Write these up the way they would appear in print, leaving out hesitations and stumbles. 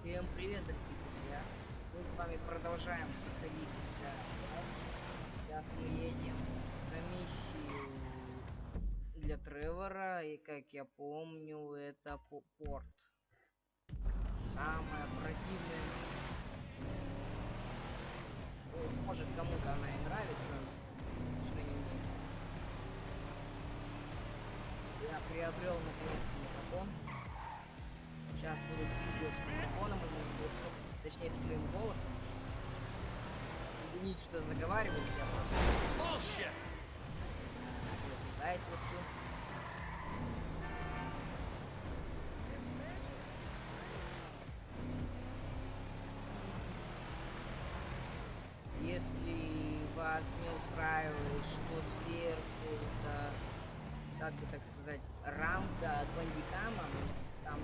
Всем привет, дорогие друзья! Мы с вами продолжаем проходить. Сейчас мы едем на миссию для Тревора, и как я помню, это порт. Самая противная. Может, кому-то она и нравится, что не мне. Я приобрел наконец-то микрофон. Сейчас будут видео с микрофоном, точнее, с моим голосом. Извините, что заговариваюсь, я просто... Заяц вовсю. Если вас не устраивает, что сверху это, как бы так сказать, рамка от бандикама, там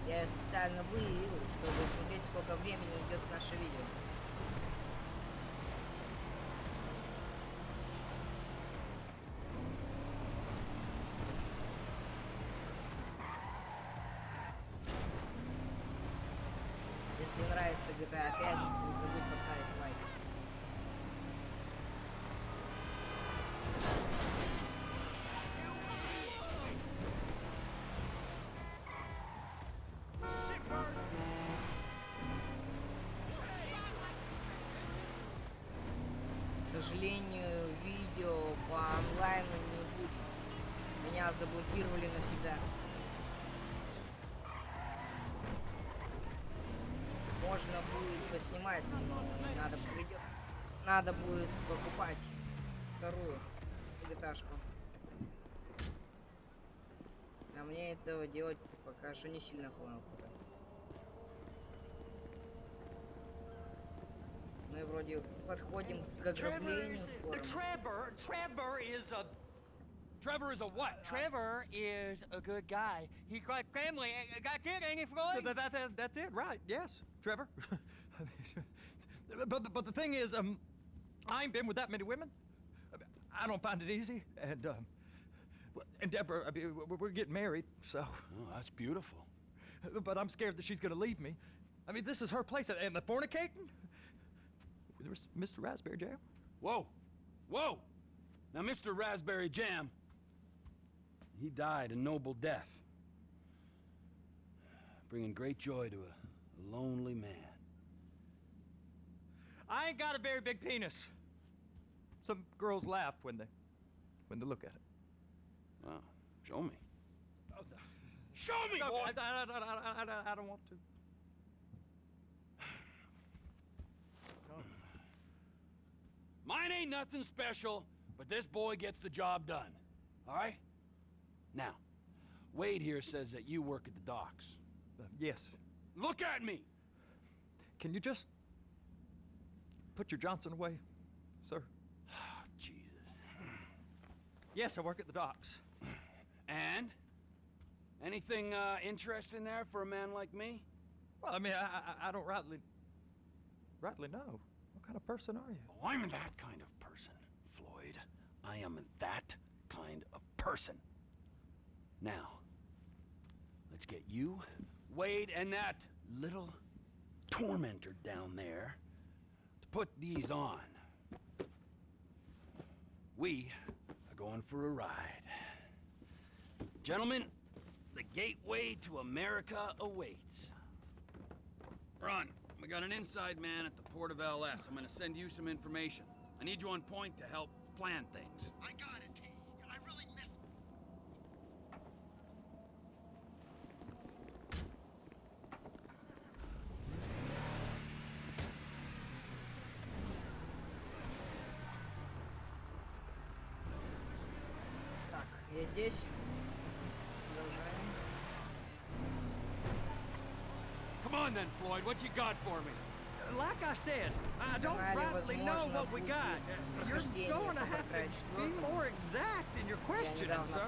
я ее специально выявил, чтобы смотреть, сколько времени идет наше видео. Если нравится GTA 5, не забудь поставить лайк. К сожалению, видео по онлайну не будет. Меня заблокировали навсегда. Можно будет поснимать, но надо будет покупать вторую гиташку. А мне этого делать пока что не сильно хватает. Мы вроде подходим к ограблению скорому. Trevor is a what? Trevor is a good guy. He's like family. That's it, ain't it, Floyd? That's it, right? Yes, Trevor. but the thing is, I ain't been with that many women. I don't find it easy, and Deborah, I mean, we're getting married, so. Oh, that's beautiful. But I'm scared that she's gonna leave me. I mean, this is her place, and the fornicating. There's Mr. Raspberry Jam. Whoa, whoa! Now, Mr. Raspberry Jam. He died a noble death, bringing great joy to a lonely man. I ain't got a very big penis. Some girls laugh when they look at it. Oh, show me. Oh, Show me, no, boy! I don't want to. No. Mine ain't nothing special, but this boy gets the job done. All right? Now, Wade here says that you work at the docks. Yes. Look at me! Can you just put your Johnson away, sir? Oh, Jesus. Yes, I work at the docks. And? Anything interesting there for a man like me? Well, I mean, I don't rightly know. What kind of person are you? Oh, I'm that kind of person, Floyd. I am that kind of person. Now, let's get you, Wade, and that little tormentor down there to put these on. We are going for a ride. Gentlemen, the gateway to America awaits. Ron, we got an inside man at the port of LS. I'm gonna send you some information. I need you on point to help plan things. I got it, T. I really miss... Так, я здесь. Продолжаем. Come on then, Floyd, what you got for me? Like I said, I don't rightly know what we got. You're going to have to be more exact in your questioning, sir.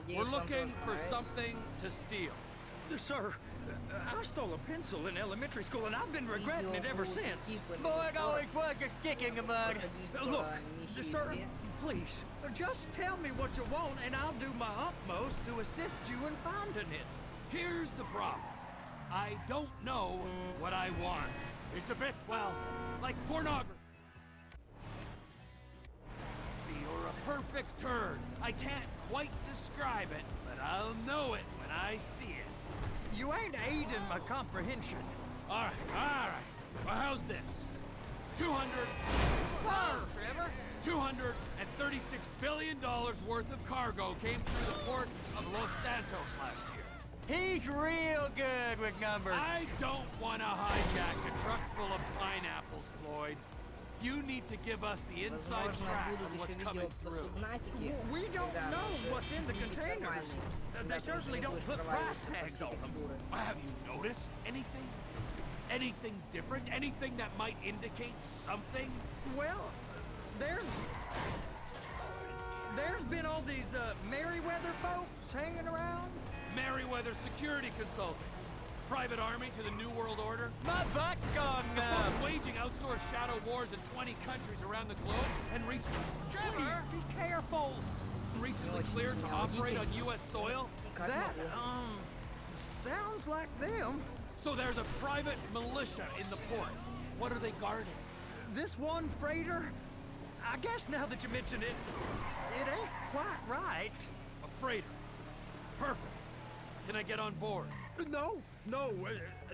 We're looking for something to steal. Sir, I stole a pencil in elementary school, and I've been regretting it ever since. Boy, it always was a stick in the mud. Look, sir, please, Just tell me what you want, and I'll do my utmost to assist you in finding it. Here's the problem. I don't know what I want. It's a bit, well, like pornography. Or a perfect turd. I can't quite describe it, but I'll know it when I see it. You ain't aiding my comprehension. All right. Well, how's this? 200... Slow, Trevor. $236 billion worth of cargo came through the port of Los Santos last year. He's real good with numbers. I don't want to hijack a truck full of pineapples, Floyd. You need to give us the inside Возможно, track будут on еще what's видео coming по through. субнатике, We don't когда know уже what's in the будет containers. нормальный, когда They ты уже certainly не don't будешь put проваливаться price по tags on them. процедуре. Have you noticed anything? Anything different? Anything that might indicate something? Well, there's been all these Merryweather folks hanging around. Merryweather Security Consulting. Private army to the New World Order. My butt's gone The numb. folks waging outsourced shadow wars in 20 countries around the globe and recently... Trevor, be careful. Recently cleared to operate on U.S. soil. That sounds like them. So there's a private militia in the port. What are they guarding? This one freighter, I guess now that you mention it, it ain't quite right. A freighter. Perfect. Can I get on board? No,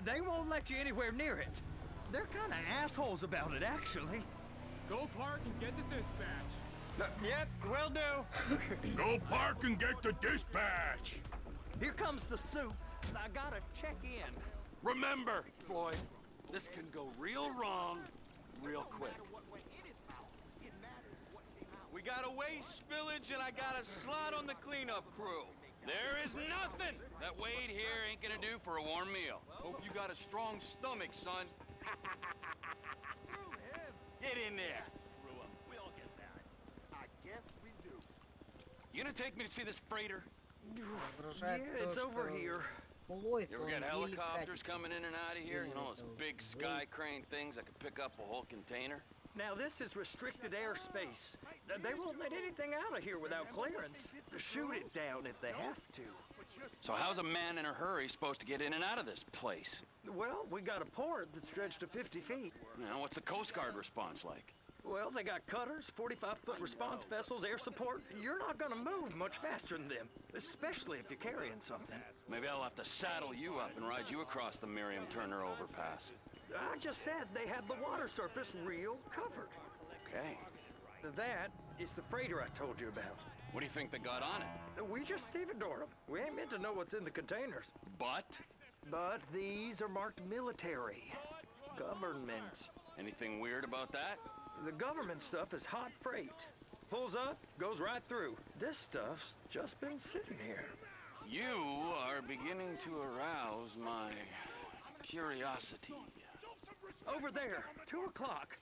they won't let you anywhere near it. They're kind of assholes about it, actually. Go park and get the dispatch. Yep, will do. Go park and get the dispatch. Here comes the soup. I gotta check in. Remember, Floyd, this can go real wrong real quick. We got a waste spillage and I got a slot on the cleanup crew. There is nothing that Wade here ain't gonna do for a warm meal. Hope you got a strong stomach, son. Get in there. We'll get that. I guess we do. You gonna take me to see this freighter? Воображает Yeah, то, it's over что here. Флойд, You ever он get велик helicopters качестве. coming in and out of here? You know, those Really, big sky crane things that could pick up a whole container? Now, this is restricted airspace. They won't let anything out of here without clearance. Shoot it down if they have to. So how's a man in a hurry supposed to get in and out of this place? Well, we got a port that's stretched to 50 feet. You know, what's the Coast Guard response like? Well, they got cutters, 45-foot response vessels, air support. You're not gonna move much faster than them, especially if you're carrying something. Maybe I'll have to saddle you up and ride you across the Miriam Turner overpass. I just said they had the water surface real covered. Okay. That is the freighter I told you about. What do you think they got on it? We just stevedore them. We ain't meant to know what's in the containers. But? But these are marked military. Government. Anything weird about that? The government stuff is hot freight. Pulls up, goes right through. This stuff's just been sitting here. You are beginning to arouse my curiosity. Over there, 2 o'clock.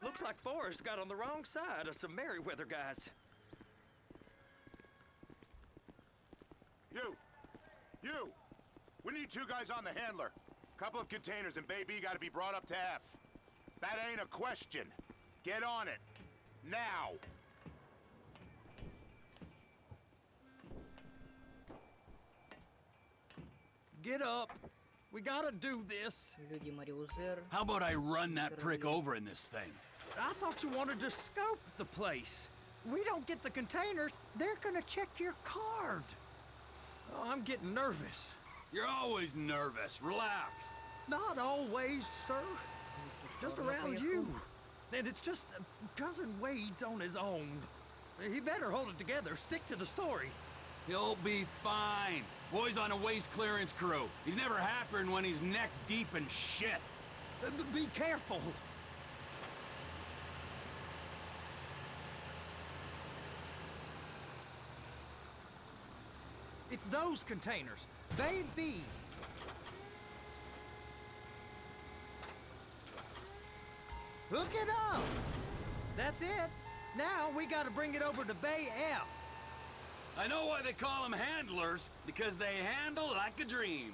Looks like Forrest got on the wrong side of some Merryweather guys. You! We need 2 guys on the handler. Couple of containers and Baby gotta be brought up to F. That ain't a question. Get on it. Now! Get up. We gotta do this. Люди Мариузер. How about I run that prick over in this thing? I thought you wanted to scope the place. We don't get the containers, they're gonna check your card. Oh, I'm getting nervous. You're always nervous. Relax. Not always, sir. Just around you. And it's just Cousin Wade's on his own. He better hold it together, stick to the story. He'll be fine. Boy's on a waste clearance crew. He's never happier when he's neck deep in shit. Be careful. It's those containers. Baby. Hook it up. That's it. Now we gotta bring it over to Bay F. I know why they call them handlers, because they handle like a dream.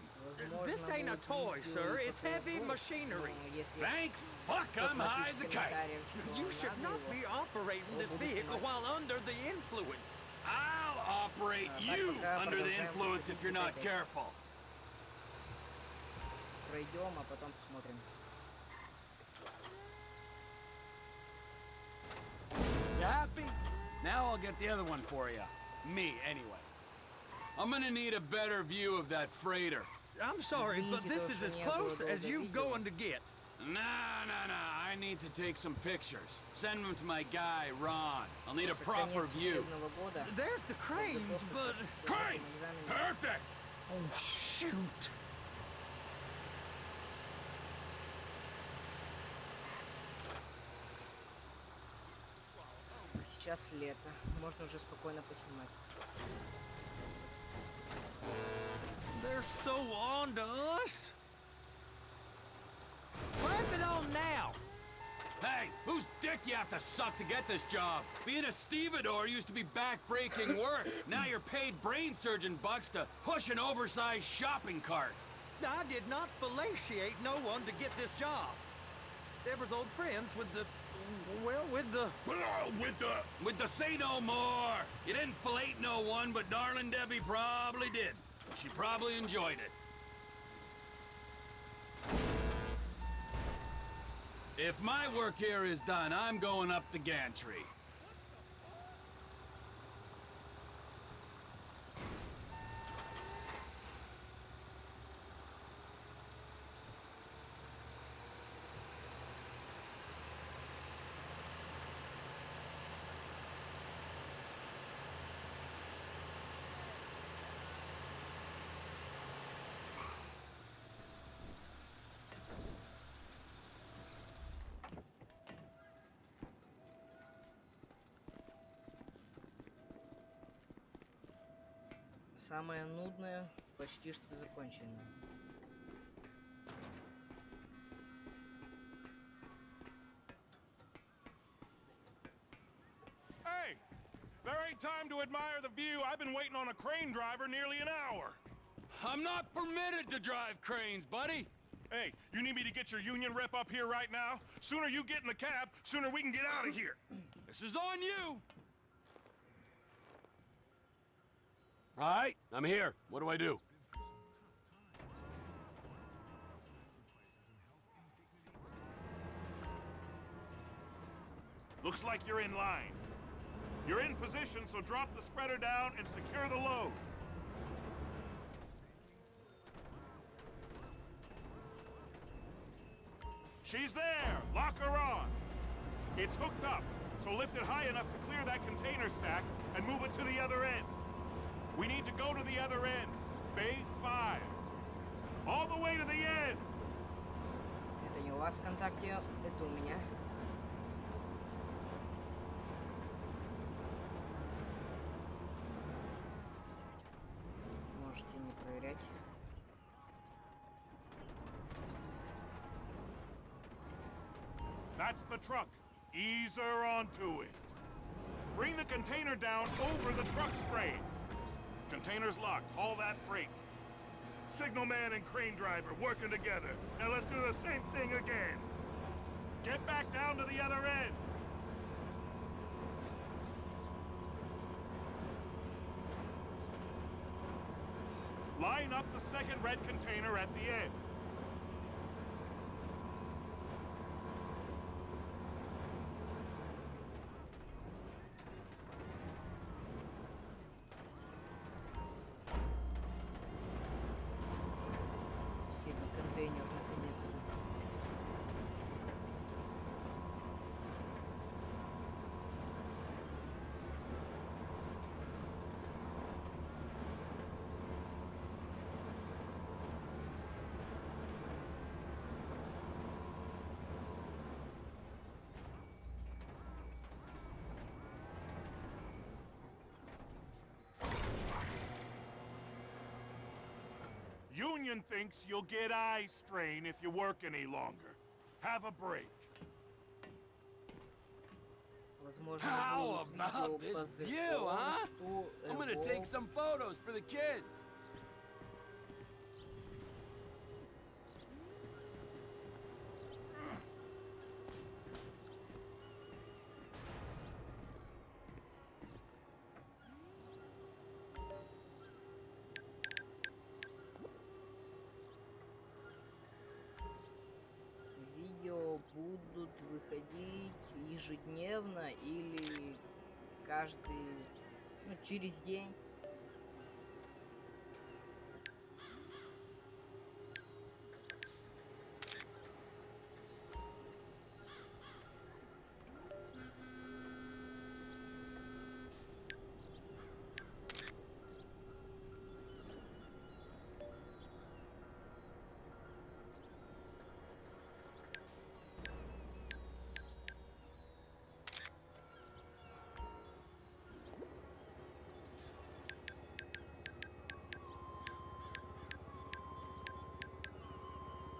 This ain't a toy, sir. It's heavy machinery. Thank fuck I'm high as a kite. You should not be operating this vehicle while under the influence. I'll operate you under the influence if you're not careful. пройдем, а потом посмотрим. You happy? Now I'll get the other one for you. Me, anyway. I'm gonna need a better view of that freighter. I'm sorry, but this is as close as you going to get. Nah. I need to take some pictures. Send them to my guy, Ron. I'll need a proper view. There's the cranes, but... Cranes! Perfect! Oh, shoot. Сейчас лето. Можно уже спокойно поснимать. They're so on to us. Slap it on now. Hey, whose dick you have to suck to get this job? Being a stevedore used to be back-breaking work. Now you're paid brain surgeon bucks to push an oversized shopping cart. I did not fellatiate no one to get this job. Deborah's old friends with the... Well, with the... With the say no more. You didn't fillet no one, but darling Debbie probably did. She probably enjoyed it. If my work here is done, I'm going up the gantry. Самое нудное почти что закончено. Hey! There ain't time to admire the view. I've been waiting on a crane driver nearly an hour. I'm not permitted to drive cranes, buddy. Hey, you need me to get your union rep up here right now? Sooner you get in the cab, sooner we can get out of here. This is on you. All right, I'm here. What do I do? Looks like you're in line. You're in position, so drop the spreader down and secure the load. She's there! Lock her on! It's hooked up, so lift it high enough to clear that container stack and move it to the other end. We need to go to the other end. Bay 5. All the way to the end! Это не у вас в ВКонтакте, это у меня. Можете не проверять. That's the truck. Ease her onto it. Bring the container down over the truck's frame. Container's locked. Haul that freight. Signalman and crane driver working together. Now let's do the same thing again. Get back down to the other end. Line up the second red container at the end. Спасибо, контейнер, наконец-то. Union thinks you'll get eye strain if you work any longer. Have a break. Возможно, How будут about видео по this view, huh? захвату, I'm gonna take some photos for the kids. выходить ежедневно или каждый, ну, через день?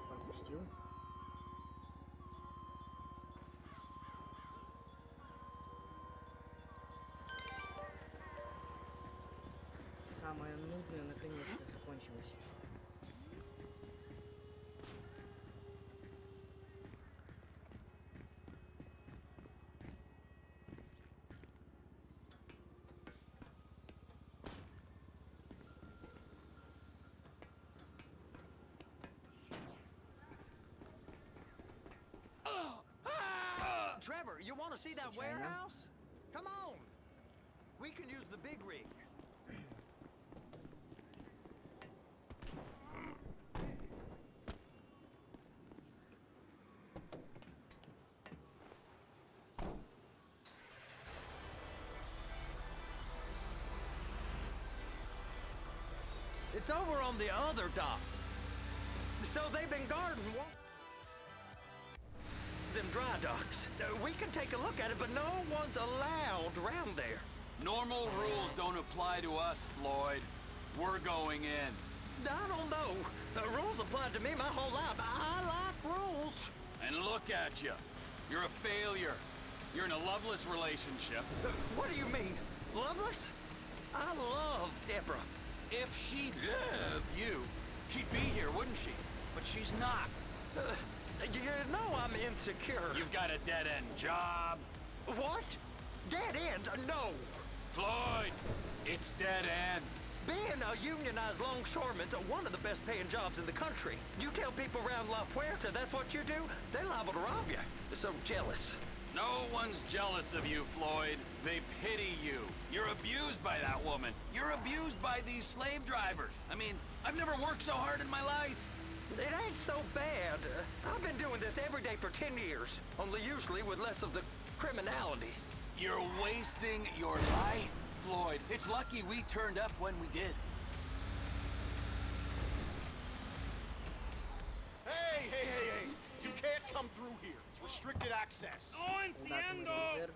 Пропустил. Самое нудное наконец-то закончилось. Trevor, you want to see that China? warehouse? Come on. We can use the big rig. It's over on the other dock. So they've been guarding them dry docks. We can take a look at it, but no one's allowed around there. Normal rules don't apply to us, Floyd. We're going in. I don't know. The rules applied to me my whole life. I like rules. And look at you. You're a failure. You're in a loveless relationship. What do you mean? Loveless? I love Deborah. If she loved you, she'd be here, wouldn't she? But she's not. You know I'm insecure. You've got a dead-end job. What? Dead end? No. Floyd, it's dead end. Being a unionized longshoreman's one of the best paying jobs in the country. You tell people around La Puerta that's what you do, they're liable to rob you. They're so jealous. No one's jealous of you, Floyd. They pity you. You're abused by that woman. You're abused by these slave drivers. I mean, I've never worked so hard in my life. It ain't so bad. I've been doing this every day for 10 years, only usually with less of the criminality. You're wasting your life, Floyd. It's lucky we turned up when we did. Hey, hey, hey, hey! You can't come through here. It's restricted access. No entiendo.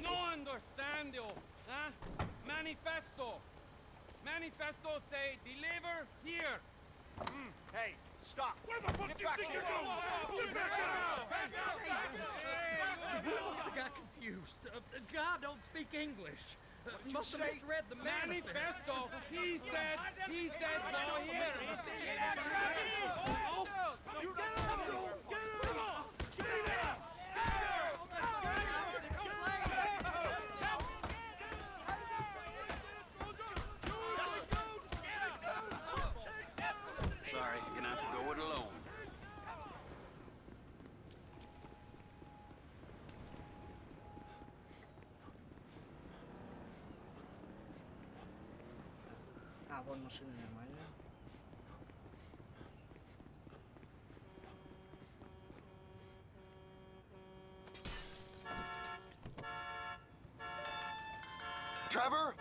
No understand you. Huh? Manifesto. Manifesto say deliver here. Hey, stop. Where the fuck do you think you're going? Get back out! I must have got confused. God don't speak English. Must have misread the Manifesto. He said go here. Oh, you get him! Get him! Get him! Sorry, you're gonna have to go it alone. А, вон машина нормальная. Trevor,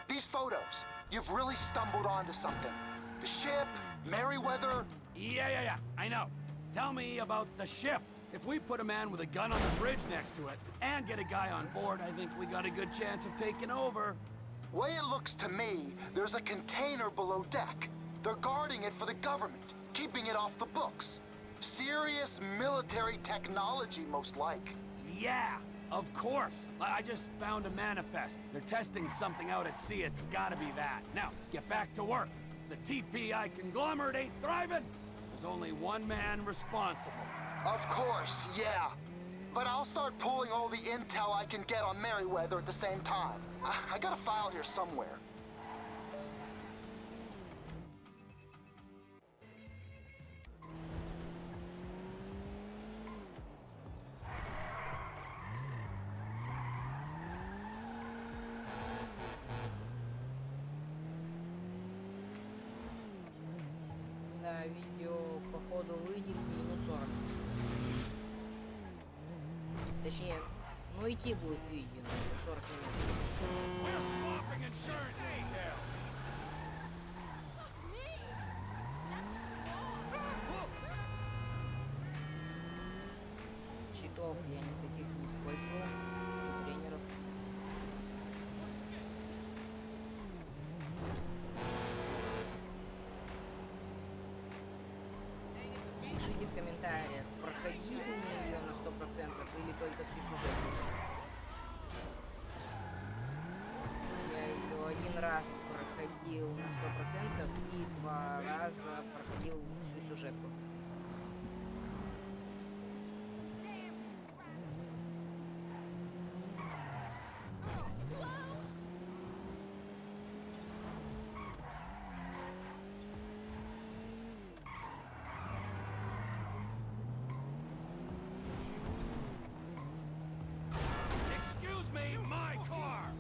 these photos, you've really stumbled onto something. The ship, Merryweather. Yeah, I know. Tell me about the ship. If we put a man with a gun on the bridge next to it and get a guy on board, I think we got a good chance of taking over. Way it looks to me, there's a container below deck. They're guarding it for the government, keeping it off the books. Serious military technology, most like. Yeah, of course. I just found a manifest. They're testing something out at sea. It's gotta be that. Now, get back to work. The TPI conglomerate ain't thriving. There's only one man responsible. Of course, yeah. But I'll start pulling all the intel I can get on Merryweather at the same time. I got a file here somewhere. видео походу выйдет минут 40. Точнее, ну идти будет видео 40 минут. Читов я никаких не использовал, и тренеров. Пишите в комментариях, проходили мне ее на 100% или только всю сюжетку. Я ее один раз проходил на 100% и 2 раза проходил всю сюжетку. Excuse me, my car!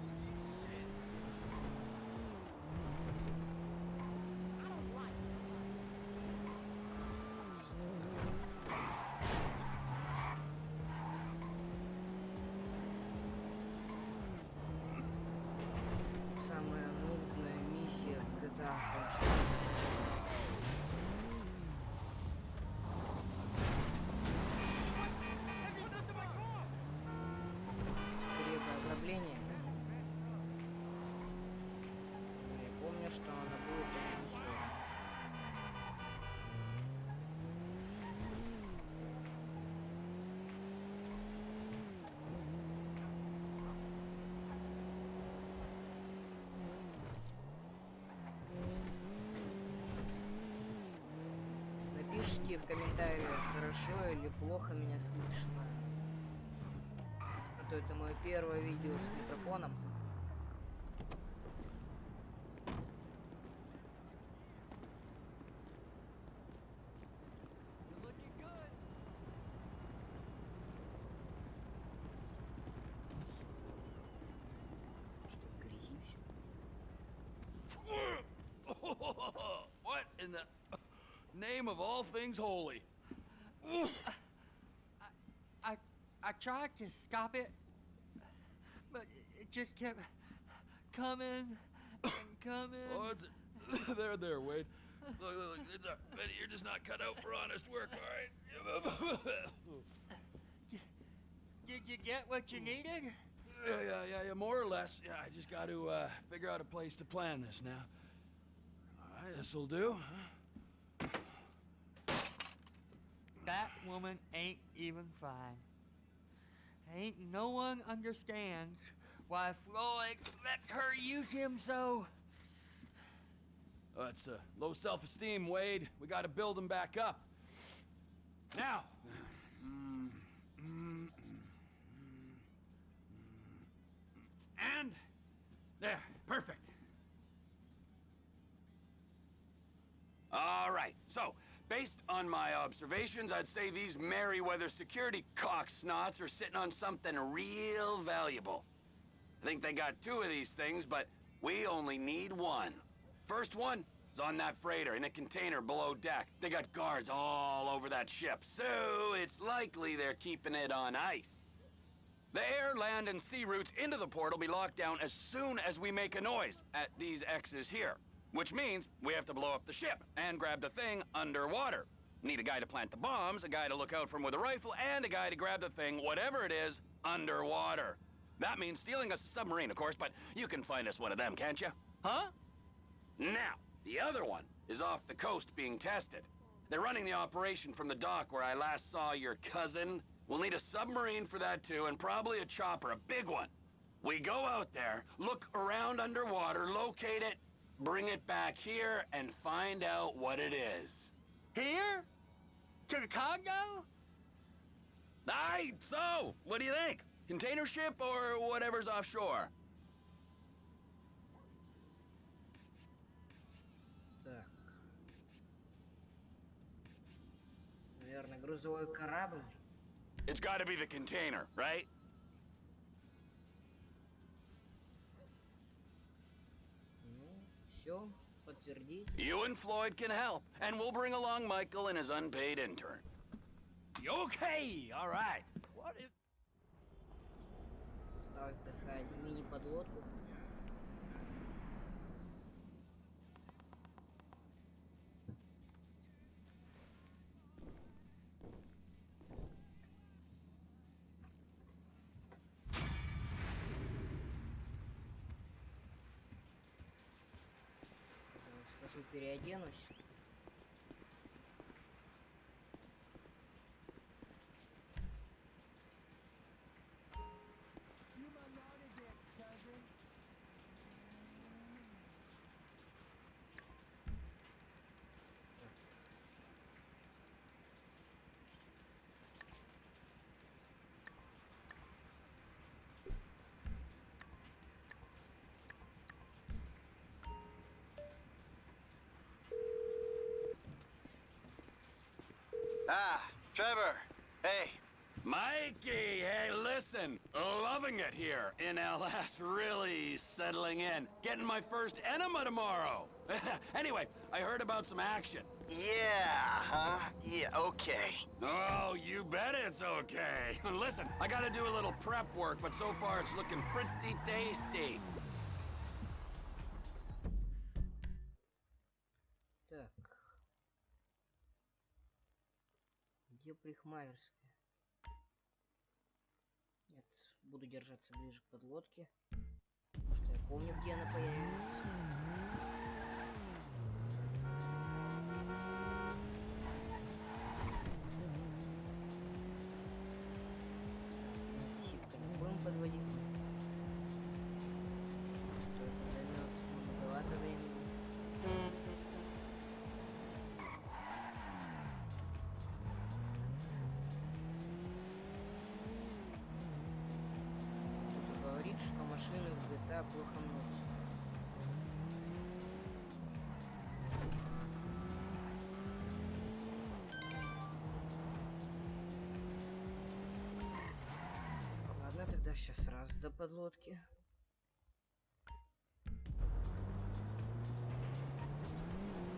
Самая нудная миссия в GTA кончилась. Скорее бы ограбление. Но я помню, что она будет очень сложной. Напишите в комментариях, хорошо или плохо меня слышно. А то это мое первое видео с микрофоном. Что, в грязи всё? What in the name of all things holy? I tried to stop it, but it just kept coming and coming. Oh, it's there, Wade. Look, Betty, you're just not cut out for honest work, all right? Did you get what you needed? Yeah, more or less. Yeah, I just got to figure out a place to plan this now. All right, this'll do. That woman ain't even fine. Ain't no one understands why Floyd lets her use him so. Oh, it's low self-esteem, Wade. We got to build him back up. Now. And there, perfect. All right, so based on my observations, I'd say these Merryweather security cocksnots are sitting on something real valuable. I think they got 2 of these things, but we only need 1. First one is on that freighter in a container below deck. They got guards all over that ship, so it's likely they're keeping it on ice. The air, land, and sea routes into the port will be locked down as soon as we make a noise at these X's here. Which means we have to blow up the ship and grab the thing underwater. Need a guy to plant the bombs, a guy to look out for 'em with a rifle, and a guy to grab the thing, whatever it is, underwater. That means stealing us a submarine, of course, but you can find us one of them, can't you? Huh? Now, the other one is off the coast being tested. They're running the operation from the dock where I last saw your cousin. We'll need a submarine for that too, and probably a chopper, a big one. We go out there, look around underwater, locate it, bring it back here, and find out what it is. Here? To the Congo? Aye, so, what do you think? Container ship or whatever's offshore? Так. Наверное, грузовой корабль. It's gotta be the container, right? Ну, все. подтвердить. You and Floyd can help, and we'll bring along Michael and his unpaid intern. Okay, all right. What is... Осталось доставить мини-подлодку. Схожу, переоденусь. Ah, Trevor. Hey. Mikey, hey, listen. Loving it here in LS. Really settling in. Getting my first enema tomorrow. Anyway, I heard about some action. Yeah, huh? Yeah, okay. Oh, you bet it's okay. Listen, I gotta do a little prep work, but so far it's looking pretty tasty. Так. Где парикмахерская? Нет, буду держаться ближе к подлодке. Потому что я помню, где она появится. Антисипка не будем подводить. Это займет многовато времени. Говорит, что машины в GTA плохо мнутся. Ладно, тогда сейчас сразу до подлодки.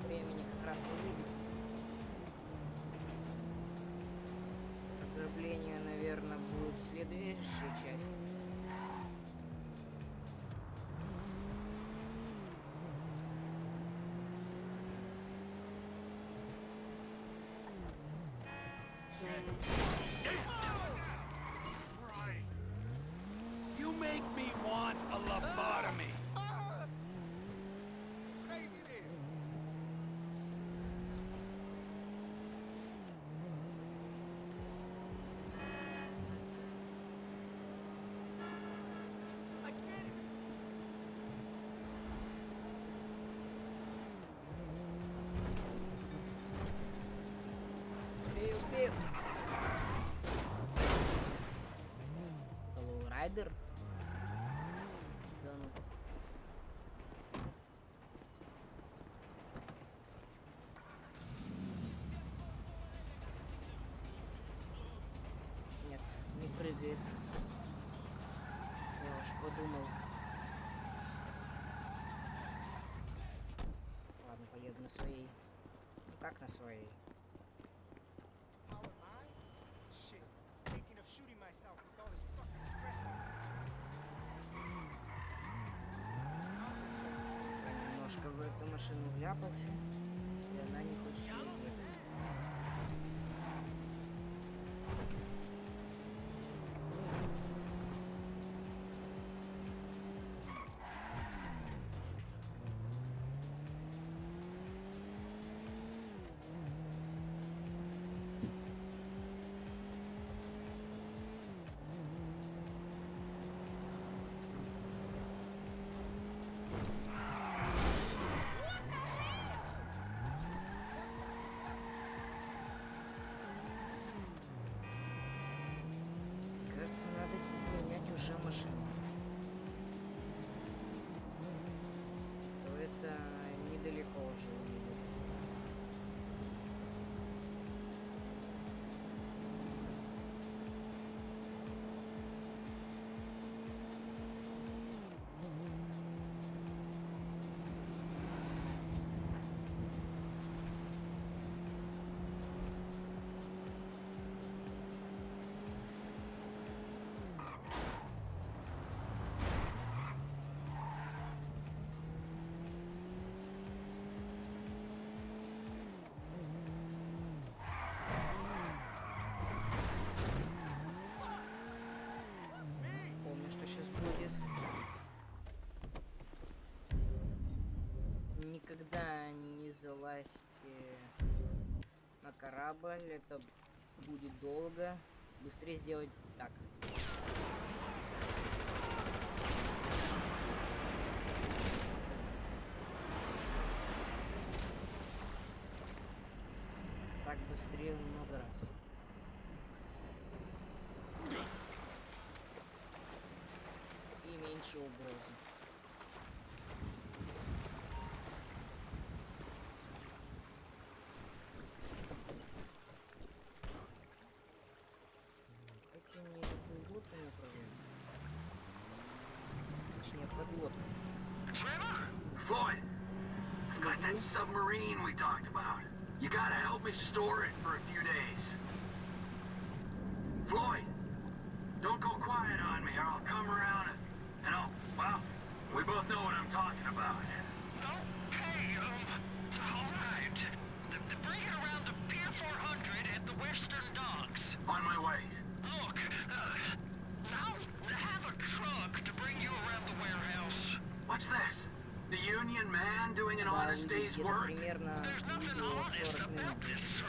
Времени как раз и выйдет. Ограбление, наверное, будет следующая часть. You make me want a lobotomy. Crazy there. Успею. Это лоурайдер? Да ну. Нет, не прыгает. Я уж подумал. Ладно, поеду на своей. Ну как на своей? Я немножко в эту машину вляпался, и она не хочет ехать. корабль, это будет долго. Быстрее сделать так. Так быстрее много раз. И меньше угрозы. Хотя мне эту лодку не управляют. Точнее, подлодку. Trevor? Floyd, I've got that submarine we talked about. You gotta help me store it for a few days. Floyd, don't go quiet on me or I'll come around and I'll, well, we both know what I'm talking about. Okay, all right. Bring it around to Pier 400 at the Western Docks. On my way. Look, now have a truck to bring you around the warehouse. What's this? The union man doing an honest day's work? There's nothing honest about this, sir.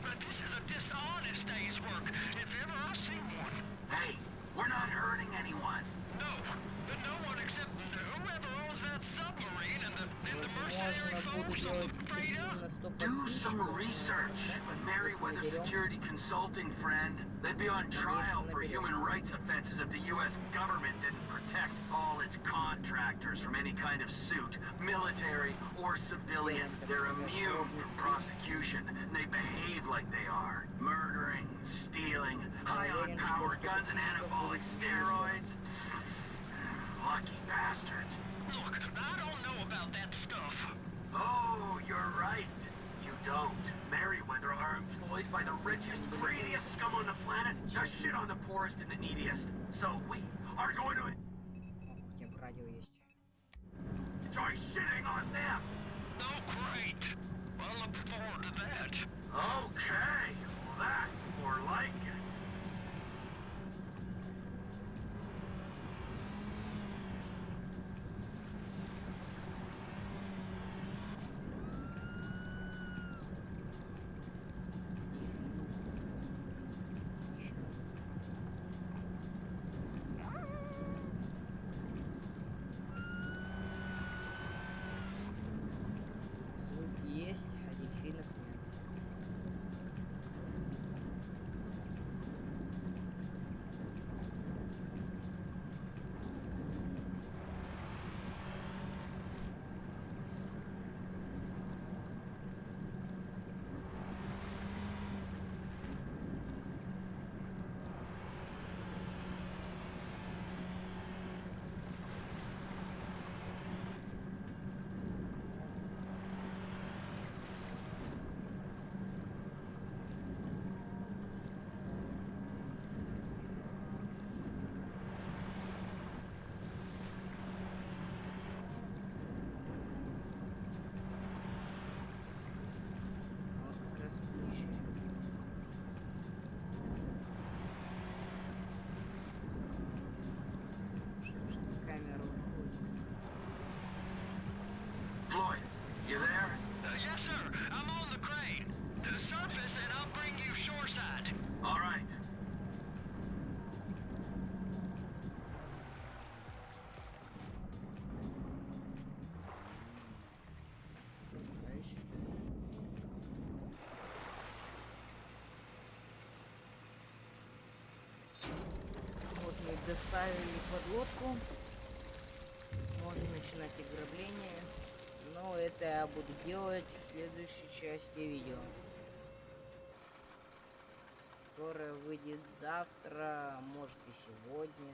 But this is a dishonest day's work, if ever I've seen one. Hey, we're not hurting anyone. No, no one except whoever owns that submarine and the mercenary folks on the freighter. Do some research on Merryweather Security Consulting, friend. They'd be on trial for human rights offenses if the U.S. government didn't protect all its contractors from any kind of suit, military or civilian. They're immune from prosecution, and they behave like they are. Murdering, stealing, high on power guns and anabolic steroids. Lucky bastards. Look, I don't know about that stuff. Oh, you're right. You don't. Merryweather are employed by the richest, greediest scum on the planet to shit on the poorest and the neediest. So we are going to enjoy shitting on them. Oh, great. I look forward to that. Okay, well, that's more like it. Есть, а дельфинов нет. Floyd, you there? Yes, sir. I'm on the crane. The surface, and I'll bring you shoreside. All right. Вот мы доставили подлодку. Можно начинать ограбление. Но это я буду делать в следующей части видео, которая выйдет завтра, может и сегодня.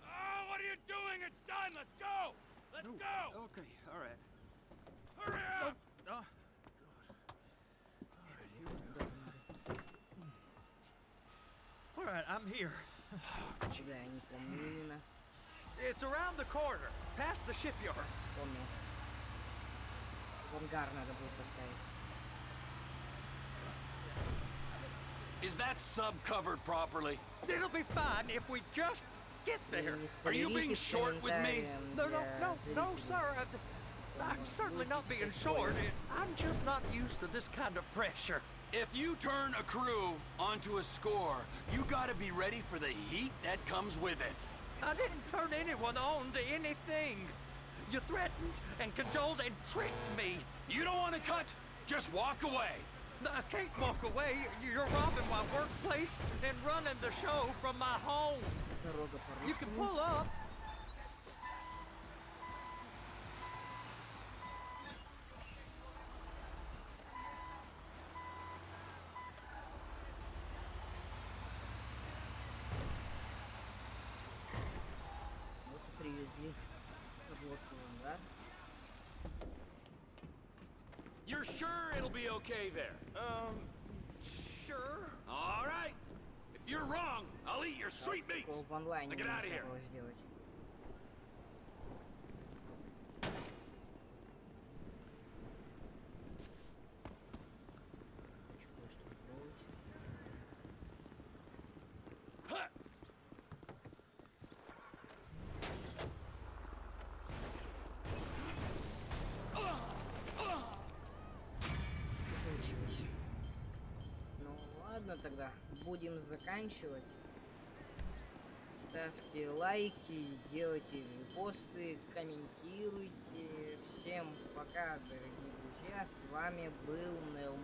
Oh, what are you doing? It's done. Let's go. Let's go. Okay, all right. Hurry up. All right, I'm here. Чего я не помню именно. It's around the corner, past the shipyards. Помню. В ангар надо будет поставить. Is that sub covered properly? It'll be fine if we just get there. Are you being short with me? No, sir. I'm certainly not being short. I'm just not used to this kind of pressure. If you turn a crew onto a score, you gotta be ready for the heat that comes with it. I didn't turn anyone on to anything. You threatened and cajoled and tricked me. You don't want to cut? Just walk away. I can't walk away. You're robbing my workplace and running the show from my home. You can pull up. Вот и привезли подлодку, да? You're sure it'll be okay there? Sure. All right. If you're wrong, I'll eat your sweetmeats. В онлайне Now get out of here. нельзя было сделать. Хочу кое-что попробовать. Huh. Получилось. Ну ладно тогда, будем заканчивать. Ставьте лайки, делайте репосты, комментируйте. Всем пока, дорогие друзья. С вами был Нелм.